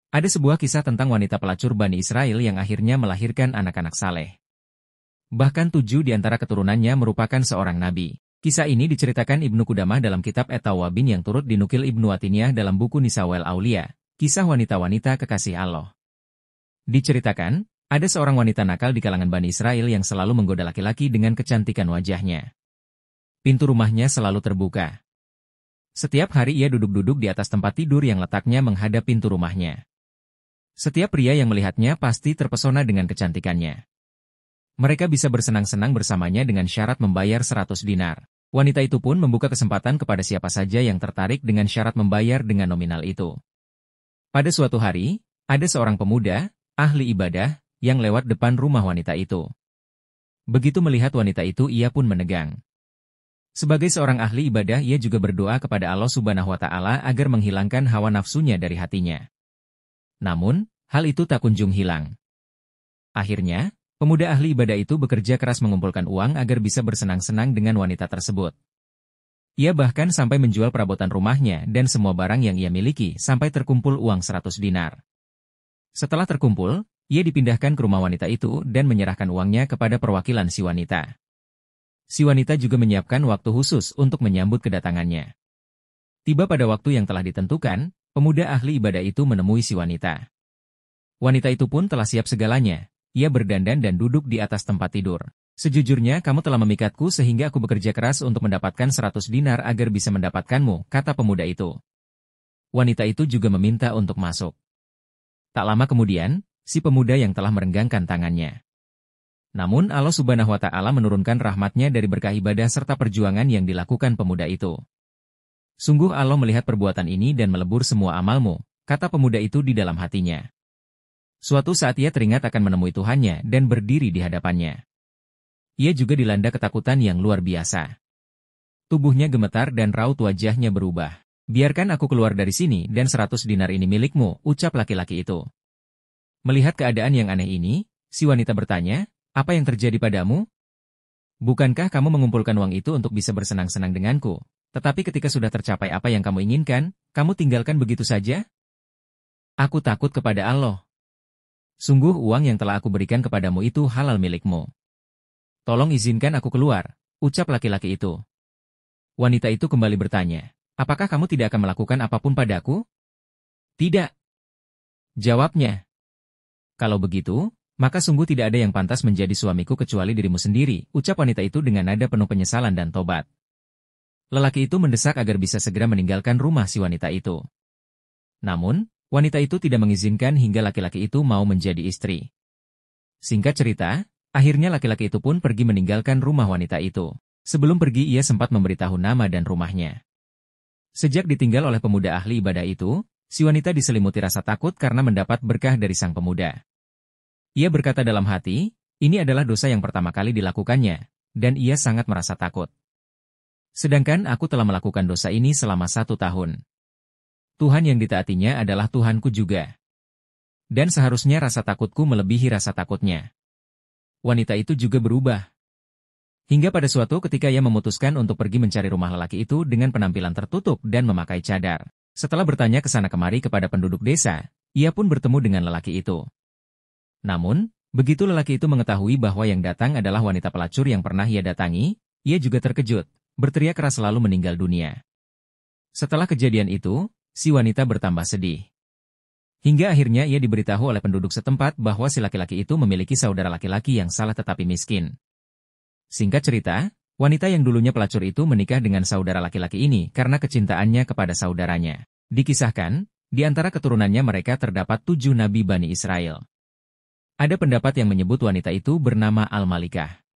Ada sebuah kisah tentang wanita pelacur Bani Israel yang akhirnya melahirkan anak-anak saleh. Bahkan 7 di antara keturunannya merupakan seorang nabi. Kisah ini diceritakan Ibnu Qudamah dalam kitab At-Tawabin yang turut dinukil Ibnu Atiniyah dalam buku Nisawel Aulia, kisah wanita-wanita kekasih Allah. Diceritakan, ada seorang wanita nakal di kalangan Bani Israel yang selalu menggoda laki-laki dengan kecantikan wajahnya. Pintu rumahnya selalu terbuka. Setiap hari ia duduk-duduk di atas tempat tidur yang letaknya menghadap pintu rumahnya. Setiap pria yang melihatnya pasti terpesona dengan kecantikannya. Mereka bisa bersenang-senang bersamanya dengan syarat membayar 100 dinar. Wanita itu pun membuka kesempatan kepada siapa saja yang tertarik dengan syarat membayar dengan nominal itu. Pada suatu hari, ada seorang pemuda, ahli ibadah, yang lewat depan rumah wanita itu. Begitu melihat wanita itu ia pun menegang. Sebagai seorang ahli ibadah ia juga berdoa kepada Allah Subhanahu wa Ta'ala agar menghilangkan hawa nafsunya dari hatinya. Namun, hal itu tak kunjung hilang. Akhirnya, pemuda ahli ibadah itu bekerja keras mengumpulkan uang agar bisa bersenang-senang dengan wanita tersebut. Ia bahkan sampai menjual perabotan rumahnya dan semua barang yang ia miliki sampai terkumpul uang 100 dinar. Setelah terkumpul, ia dipindahkan ke rumah wanita itu dan menyerahkan uangnya kepada perwakilan si wanita. Si wanita juga menyiapkan waktu khusus untuk menyambut kedatangannya. Tiba pada waktu yang telah ditentukan, pemuda ahli ibadah itu menemui si wanita. Wanita itu pun telah siap segalanya. Ia berdandan dan duduk di atas tempat tidur. Sejujurnya kamu telah memikatku sehingga aku bekerja keras untuk mendapatkan 100 dinar agar bisa mendapatkanmu, kata pemuda itu. Wanita itu juga meminta untuk masuk. Tak lama kemudian, si pemuda yang telah merenggangkan tangannya. Namun Allah Subhanahu wa Ta'ala menurunkan rahmatnya dari berkah ibadah serta perjuangan yang dilakukan pemuda itu. Sungguh Allah melihat perbuatan ini dan melebur semua amalmu, kata pemuda itu di dalam hatinya. Suatu saat ia teringat akan menemui Tuhannya dan berdiri di hadapannya. Ia juga dilanda ketakutan yang luar biasa. Tubuhnya gemetar dan raut wajahnya berubah. Biarkan aku keluar dari sini dan 100 dinar ini milikmu, ucap laki-laki itu. Melihat keadaan yang aneh ini, si wanita bertanya, apa yang terjadi padamu? Bukankah kamu mengumpulkan uang itu untuk bisa bersenang-senang denganku? Tetapi ketika sudah tercapai apa yang kamu inginkan, kamu tinggalkan begitu saja? Aku takut kepada Allah. Sungguh uang yang telah aku berikan kepadamu itu halal milikmu. Tolong izinkan aku keluar, ucap laki-laki itu. Wanita itu kembali bertanya, apakah kamu tidak akan melakukan apapun padaku? Tidak. Jawabnya. Kalau begitu, maka sungguh tidak ada yang pantas menjadi suamiku kecuali dirimu sendiri, ucap wanita itu dengan nada penuh penyesalan dan tobat. Lelaki itu mendesak agar bisa segera meninggalkan rumah si wanita itu. Namun, wanita itu tidak mengizinkan hingga laki-laki itu mau menjadi istri. Singkat cerita, akhirnya laki-laki itu pun pergi meninggalkan rumah wanita itu. Sebelum pergi ia sempat memberitahu nama dan rumahnya. Sejak ditinggal oleh pemuda ahli ibadah itu, si wanita diselimuti rasa takut karena mendapat berkah dari sang pemuda. Ia berkata dalam hati, ini adalah dosa yang pertama kali dilakukannya, dan ia sangat merasa takut. Sedangkan aku telah melakukan dosa ini selama 1 tahun. Tuhan yang ditaatinya adalah Tuhanku juga. Dan seharusnya rasa takutku melebihi rasa takutnya. Wanita itu juga berubah. Hingga pada suatu ketika ia memutuskan untuk pergi mencari rumah lelaki itu dengan penampilan tertutup dan memakai cadar. Setelah bertanya ke sana kemari kepada penduduk desa, ia pun bertemu dengan lelaki itu. Namun, begitu lelaki itu mengetahui bahwa yang datang adalah wanita pelacur yang pernah ia datangi, ia juga terkejut. Berteriak keras lalu meninggal dunia. Setelah kejadian itu, si wanita bertambah sedih. Hingga akhirnya ia diberitahu oleh penduduk setempat bahwa si laki-laki itu memiliki saudara laki-laki yang salah tetapi miskin. Singkat cerita, wanita yang dulunya pelacur itu menikah dengan saudara laki-laki ini karena kecintaannya kepada saudaranya. Dikisahkan, di antara keturunannya mereka terdapat 7 nabi Bani Israel. Ada pendapat yang menyebut wanita itu bernama Al-Malikah.